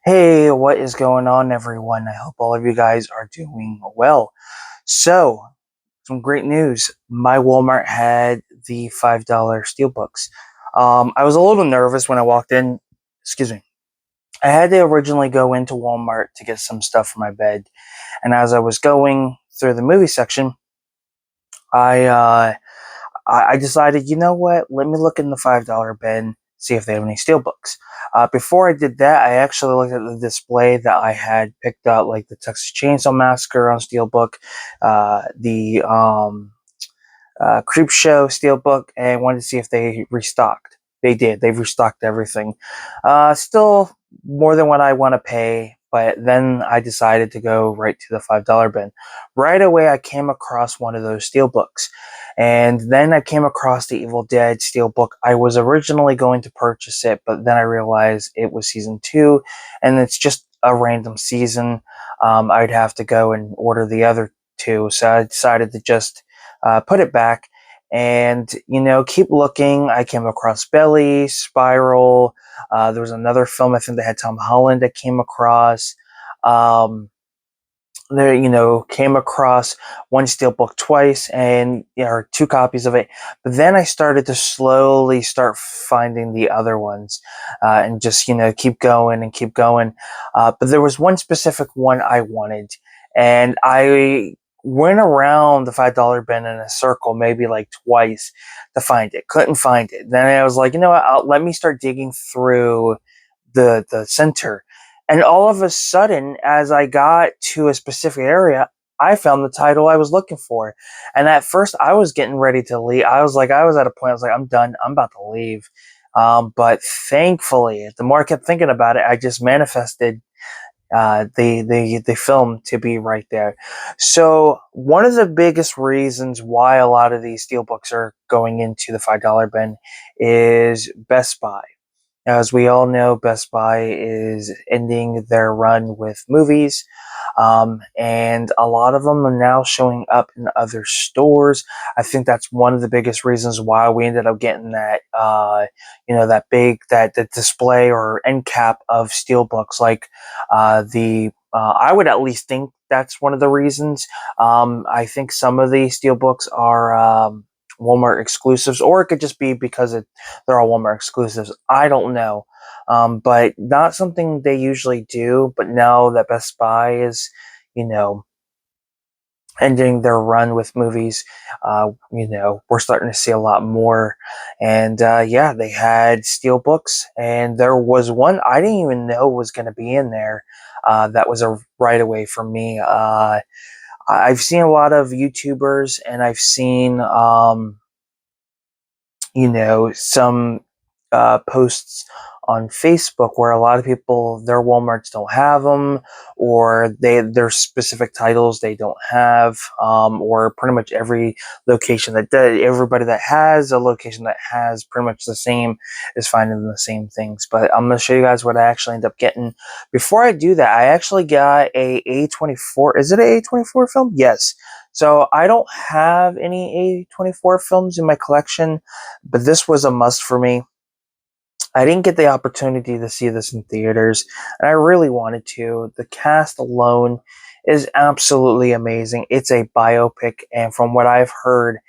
Hey, what is going on, everyone? I hope all of you guys are doing well. So, some great news. My Walmart had the $5 Steelbooks. I was a little nervous when I walked in. Excuse me. I had to originally go into Walmart to get some stuff for my bed, and as I was going through the movie section, I I decided, you know what? Let me look in the $5 bin, see if they have any steelbooks. Before I did that, I actually looked at the display that I had picked up, like the Texas Chainsaw Massacre on steelbook, the Creep Show steelbook, and wanted to see if they restocked. They did. They've restocked everything. Still more than what I want to pay, but then I decided to go right to the $5 bin. Right away, I came across one of those steelbooks, and then I came across the Evil Dead steelbook. I was originally going to purchase it, but then I realized it was season 2, and it's just a random season. I'd have to go and order the other two, so I decided to just put it back and keep looking. I came across Belly, Spiral. There was another film I think that had Tom Holland I came across. um, there came across one steelbook twice, and or two copies of it, but then I started to slowly start finding the other ones, and just keep going and keep going. But there was one specific one I wanted, and I went around the $5 bin in a circle maybe like twice to find it. Couldn't find it. Then I was like, you know what, let me start digging through the center. And all of a sudden, as I got to a specific area, I found the title I was looking for. And at first, I was getting ready to leave. I was at a point, I was like, I'm done. I'm about to leave. But thankfully, the more I kept thinking about it, I just manifested the film to be right there. So one of the biggest reasons why a lot of these steelbooks are going into the $5 bin is Best Buy. As we all know, Best Buy is ending their run with movies, and a lot of them are now showing up in other stores. I think that's one of the biggest reasons why we ended up getting that, that big that display or end cap of steelbooks. Like the, I would at least think that's one of the reasons. I think some of the steelbooks are. Walmart exclusives, or it could just be because they're all Walmart exclusives. I don't know, but not something they usually do. But now that Best Buy is, you know, ending their run with movies, we're starting to see a lot more. And yeah, they had steel books, and there was one I didn't even know was going to be in there. That was a right away for me. I've seen a lot of YouTubers, and I've seen some posts on Facebook where a lot of people, their Walmarts don't have them, or there's specific titles they don't have, or pretty much every location everybody that has a location that has pretty much the same is finding the same things. But I'm going to show you guys what I actually end up getting. Before I do that, I actually got a A24. Is it a A24 film? Yes. So I don't have any A24 films in my collection, but this was a must for me. I didn't get the opportunity to see this in theaters, and I really wanted to. The cast alone is absolutely amazing. It's a biopic, and from what I've heard,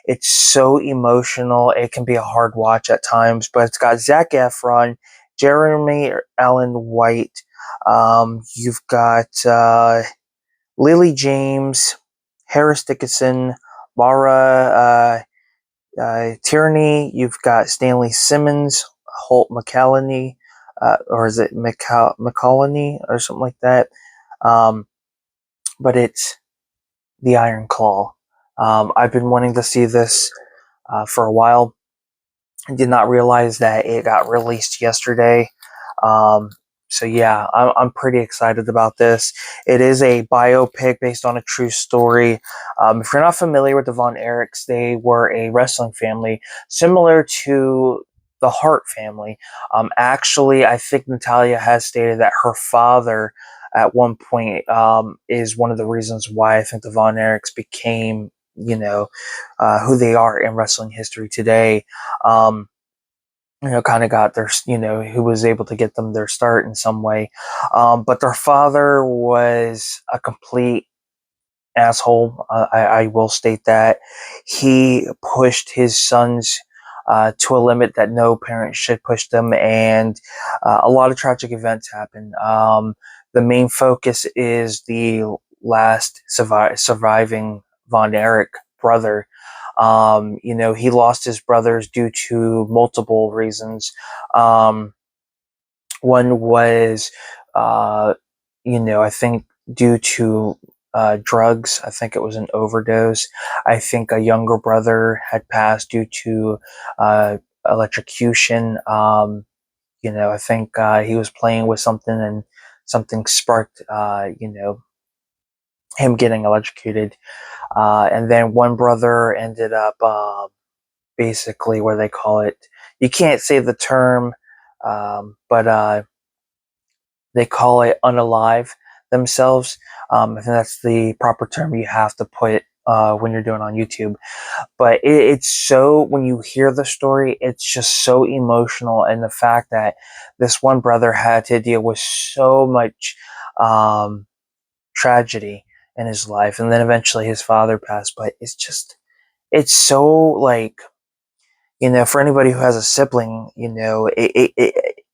it's so emotional. It can be a hard watch at times, but it's got Zac Efron, Jeremy Allen White. You've got Lily James, Harris Dickinson, Mara Tierney. You've got Stanley Simmons, Holt McCallany, or is it McCallany or something like that? Um, but it's the Iron Claw. I've been wanting to see this for a while. I did not realize that it got released yesterday. Um, so yeah, I'm pretty excited about this. It is a biopic based on a true story. If you're not familiar with the Von Erichs, they were a wrestling family similar to the Hart family. Actually, I think Natalia has stated that her father at one point is one of the reasons why I think the Von Erichs became, who they are in wrestling history today. Um, kind of got their, who was able to get them their start in some way. But their father was a complete asshole. I will state that he pushed his sons to a limit that no parent should push them, and a lot of tragic events happen. The main focus is the last surviving Von Erich brother. He lost his brothers due to multiple reasons. One was, I think due to drugs. I think it was an overdose. I think a younger brother had passed due to electrocution. I think he was playing with something and something sparked, him getting electrocuted. And then one brother ended up basically, what do they call it? You can't say the term, but they call it unalive themselves. I think that's the proper term you have to put when you're doing on YouTube. But it's so, when you hear the story, it's just so emotional. And the fact that this one brother had to deal with so much tragedy in his life. And then eventually his father passed. But it's so, like, for anybody who has a sibling,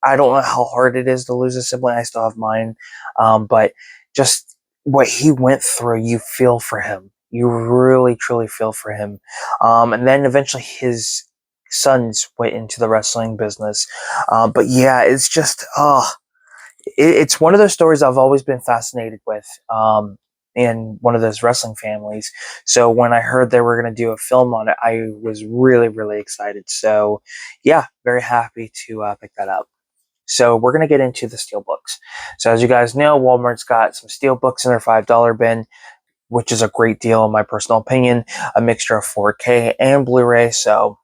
I don't know how hard it is to lose a sibling. I still have mine. But just what he went through, you feel for him. You really, truly feel for him. And then eventually his sons went into the wrestling business. But yeah, it's just, it's one of those stories I've always been fascinated with. In one of those wrestling families. So when I heard they were going to do a film on it, I was really, really excited. So yeah, very happy to pick that up. So we're going to get into the Steelbooks. So as you guys know, Walmart's got some Steelbooks in their $5 bin, which is a great deal in my personal opinion, a mixture of 4K and Blu-ray. So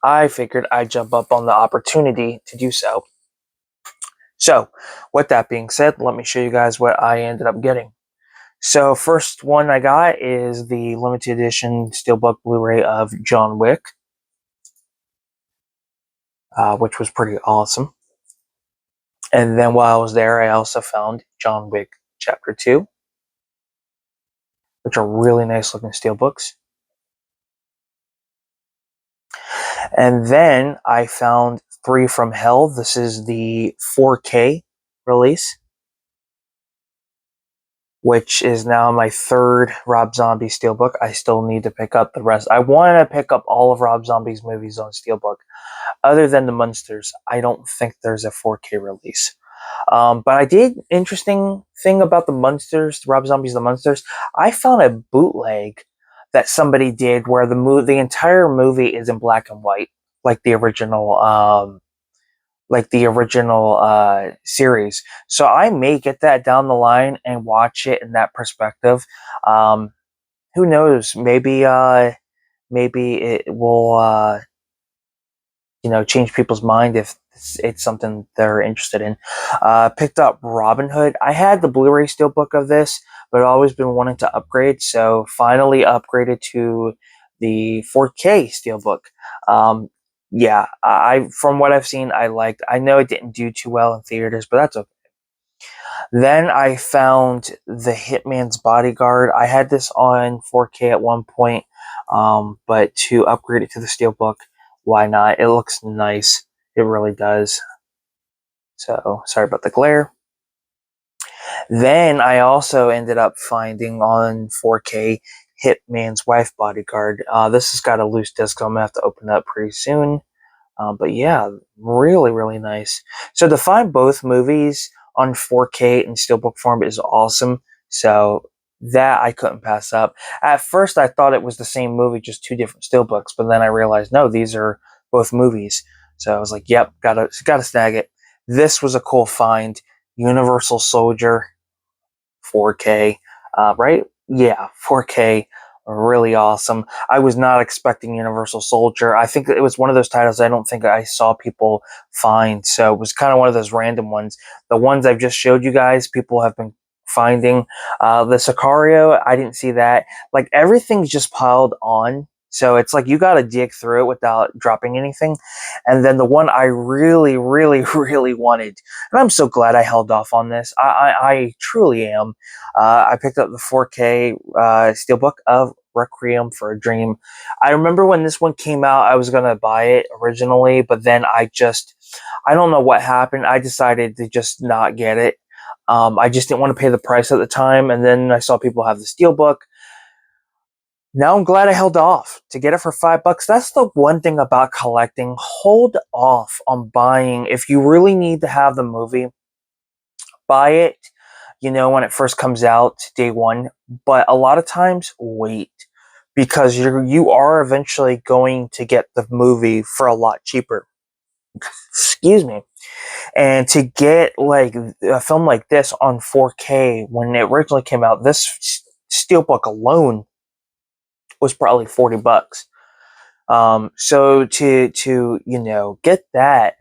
I figured I'd jump up on the opportunity to do so. So with that being said, let me show you guys what I ended up getting. So first one I got is the limited edition Steelbook Blu-ray of John Wick, which was pretty awesome. And then while I was there, I also found John Wick Chapter 2, which are really nice looking Steelbooks. And then I found 3 from Hell. This is the 4K release, which is now my 3rd Rob Zombie Steelbook. I still need to pick up the rest. I want to pick up all of Rob Zombie's movies on Steelbook. Other than the Munsters, I don't think there's a 4K release. But I did, interesting thing about the Munsters, Rob Zombie's The Munsters, I found a bootleg that somebody did where the entire movie is in black and white, like the original series. So I may get that down the line and watch it in that perspective. Who knows? Maybe it will change people's mind if it's something they're interested in. Picked up Robin Hood. I had the Blu-ray Steelbook of this, but I've always been wanting to upgrade, so finally upgraded to the 4K Steelbook. Yeah, from what I've seen, I know it didn't do too well in theaters, but that's okay. Then I found The Hitman's Bodyguard. I had this on 4K at one point, but to upgrade it to the Steelbook, why not? It looks nice. It really does. So, sorry about the glare. Then I also ended up finding on 4K Hitman's Wife Bodyguard. This has got a loose disc, so I'm going to have to open it up pretty soon. But yeah, really, really nice. So to find both movies on 4K in Steelbook form is awesome. So that I couldn't pass up. At first, I thought it was the same movie, just 2 different Steelbooks. But then I realized, no, these are both movies. So I was like, yep, gotta snag it. This was a cool find. Universal Soldier, 4K, right? Yeah, 4K. Really awesome. I was not expecting Universal Soldier. I think it was one of those titles I don't think I saw people find. So it was kind of one of those random ones. The ones I've just showed you guys, people have been finding. The Sicario, I didn't see that. Like, everything's just piled on. So it's like you got to dig through it without dropping anything. And then the one I really, really, really wanted, and I'm so glad I held off on this. I truly am. I picked up the 4K Steelbook of Requiem for a Dream. I remember when this one came out, I was going to buy it originally, but then I don't know what happened. I decided to just not get it. I just didn't want to pay the price at the time, and then I saw people have the Steelbook. Now I'm glad I held off to get it for $5. That's the one thing about collecting. Hold off on buying. If you really need to have the movie, buy it, when it first comes out, day one. But a lot of times, wait. Because you are eventually going to get the movie for a lot cheaper. Excuse me. And to get like a film like this on 4K when it originally came out, this Steelbook alone was probably $40. So to get that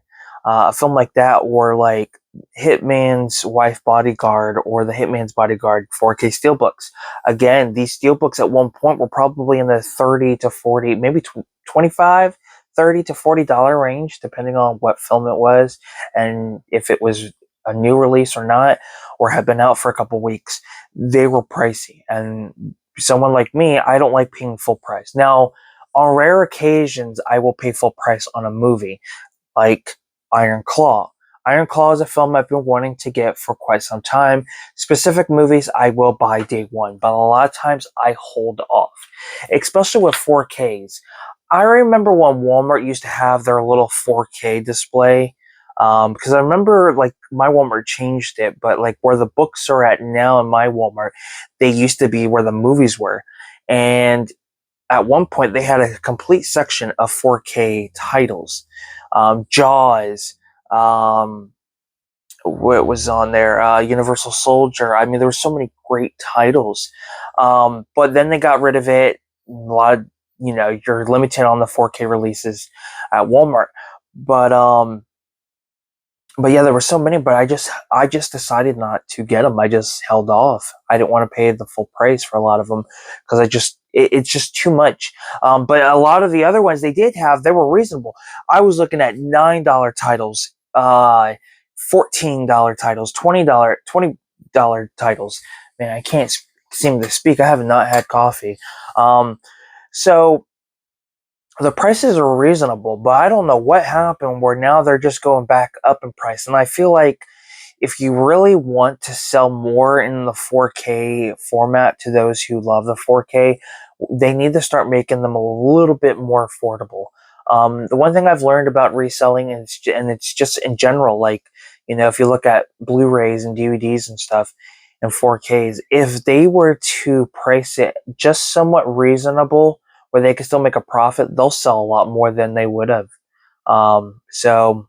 a film like that, or like Hitman's Wife Bodyguard or the Hitman's Bodyguard 4K Steelbooks. Again, these Steelbooks at one point were probably in the 30 to 40, maybe 25, 30 to $40 range, depending on what film it was and if it was a new release or not, or had been out for a couple weeks. They were pricey, and someone like me, I don't like paying full price. Now, on rare occasions, I will pay full price on a movie, like Iron Claw. Iron Claw is a film I've been wanting to get for quite some time. Specific movies I will buy day one, but a lot of times I hold off, especially with 4Ks. I remember when Walmart used to have their little 4K display, because I remember like my Walmart changed it, but like where the books are at now in my Walmart, they used to be where the movies were. And at one point they had a complete section of 4K titles. Jaws, what was on there? Universal Soldier. I mean, there were so many great titles. But then they got rid of it. A lot of, you're limited on the 4K releases at Walmart. But yeah, there were so many, but I just decided not to get them. I just held off. I didn't want to pay the full price for a lot of them because it's just too much. But a lot of the other ones they did have, they were reasonable. I was looking at $9 titles, $14 titles, $20 titles. Man, I can't seem to speak. I have not had coffee. So the prices are reasonable, but I don't know what happened where now they're just going back up in price. And I feel like if you really want to sell more in the 4K format to those who love the 4K, they need to start making them a little bit more affordable. The one thing I've learned about reselling, and it's just in general, like, if you look at Blu-rays and DVDs and stuff and 4Ks, if they were to price it just somewhat reasonable, where they can still make a profit, they'll sell a lot more than they would have. So,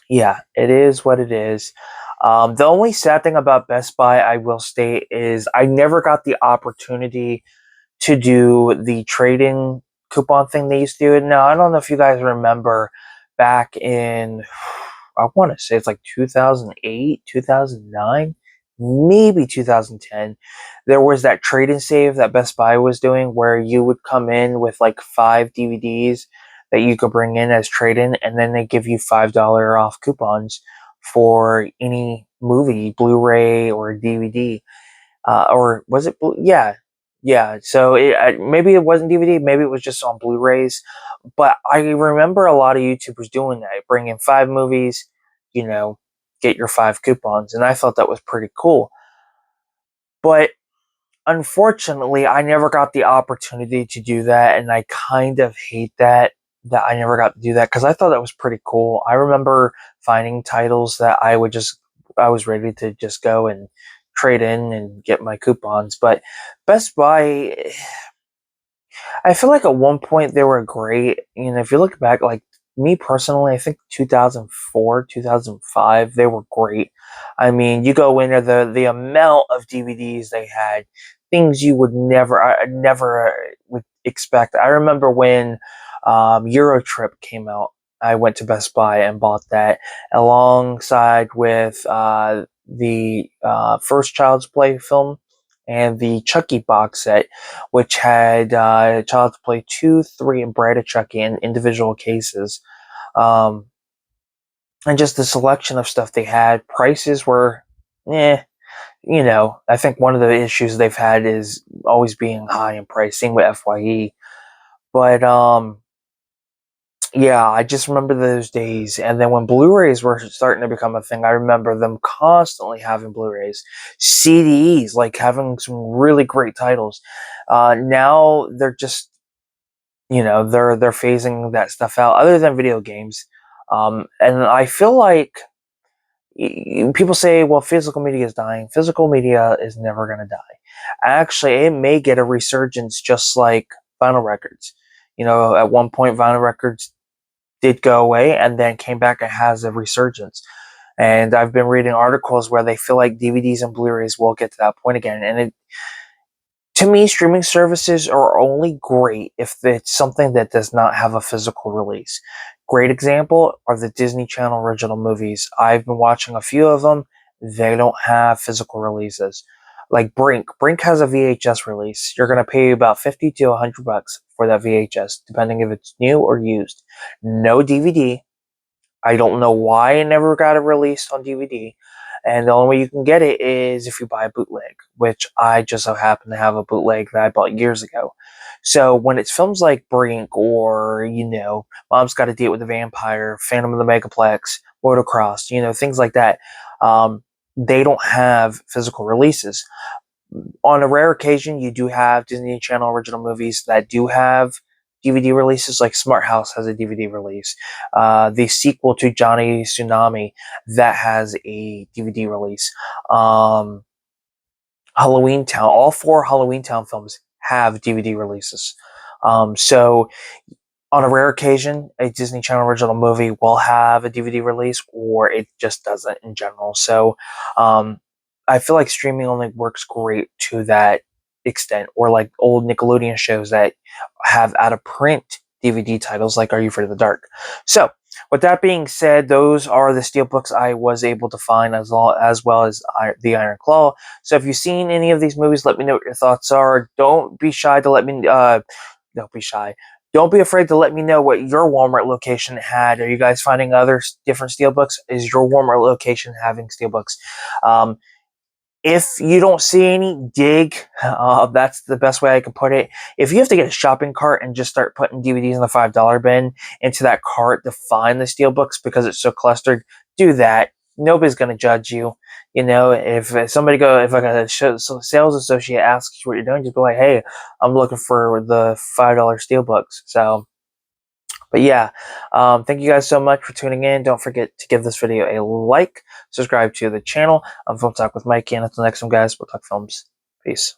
yeah, it is what it is. The only sad thing about Best Buy, I will state, is I never got the opportunity to do the trading coupon thing they used to do. Now, I don't know if you guys remember back in, I want to say it's like 2008, 2009, maybe 2010, there was that trade and save that Best Buy was doing where you would come in with like 5 DVDs that you could bring in as trade-in, and then they give you $5 off coupons for any movie, Blu-ray or DVD. Or was it? Yeah. So maybe it wasn't DVD, maybe it was just on Blu-rays. But I remember a lot of YouTubers doing that. Bring in 5 movies, get your 5 coupons, and I thought that was pretty cool. But unfortunately, I never got the opportunity to do that, and I kind of hate that I never got to do that because I thought that was pretty cool. I remember finding titles that I was ready to just go and trade in and get my coupons. But Best Buy, I feel like at one point they were great. If you look back, like me personally, I think 2004, 2005, they were great. I mean, you go into the amount of DVDs they had, things you would never would expect. I remember when Euro Trip came out, I went to Best Buy and bought that alongside with the first Child's Play film, and the Chucky box set, which had Child's Play 2, 3, and Bride of Chucky in individual cases. And just the selection of stuff they had. Prices were, I think one of the issues they've had is always being high in price, same with FYE. But, yeah, I just remember those days. And then when Blu-rays were starting to become a thing, I remember them constantly having Blu-rays, CDs, like having some really great titles. Now they're just, they're phasing that stuff out, other than video games. And I feel like people say, well, physical media is dying. Physical media is never going to die. Actually, it may get a resurgence, just like vinyl records. At one point, vinyl records did go away and then came back and has a resurgence. And I've been reading articles where they feel like DVDs and Blu-rays will get to that point again. And to me, streaming services are only great if it's something that does not have a physical release. Great example are the Disney Channel original movies. I've been watching a few of them. They don't have physical releases. Like Brink. Brink has a VHS release. You're going to pay about $50 to $100 for that VHS, depending if it's new or used. No DVD. I don't know why it never got it released on DVD. And the only way you can get it is if you buy a bootleg, which I just so happen to have a bootleg that I bought years ago. So when it's films like Brink or, Mom's Got a Date with the Vampire, Phantom of the Megaplex, Motocross, things like that, they don't have physical releases. On a rare occasion, you do have Disney Channel original movies that do have DVD releases, like Smart House has a DVD release. The sequel to Johnny Tsunami, that has a DVD release. Halloween Town, all 4 Halloween Town films have DVD releases. So on a rare occasion, a Disney Channel original movie will have a DVD release, or it just doesn't in general. So I feel like streaming only works great to that extent, or like old Nickelodeon shows that have out of print DVD titles like Are You Afraid of the Dark? So with that being said, those are the Steelbooks I was able to find, as well as the Iron Claw. So if you've seen any of these movies, let me know what your thoughts are. Don't be shy to let me don't be shy. Don't be afraid to let me know what your Walmart location had. Are you guys finding other different Steelbooks? Is your Walmart location having Steelbooks? If you don't see any, dig. That's the best way I can put it. If you have to get a shopping cart and just start putting DVDs in the $5 bin into that cart to find the Steelbooks because it's so clustered, do that. Nobody's going to judge you. If like a sales associate asks you what you're doing, just go like, hey, I'm looking for the $5 Steelbooks. So, but yeah, thank you guys so much for tuning in. Don't forget to give this video a like, subscribe to the channel. I'm Film Talk with Mikey, and until next time, guys, we'll talk films. Peace.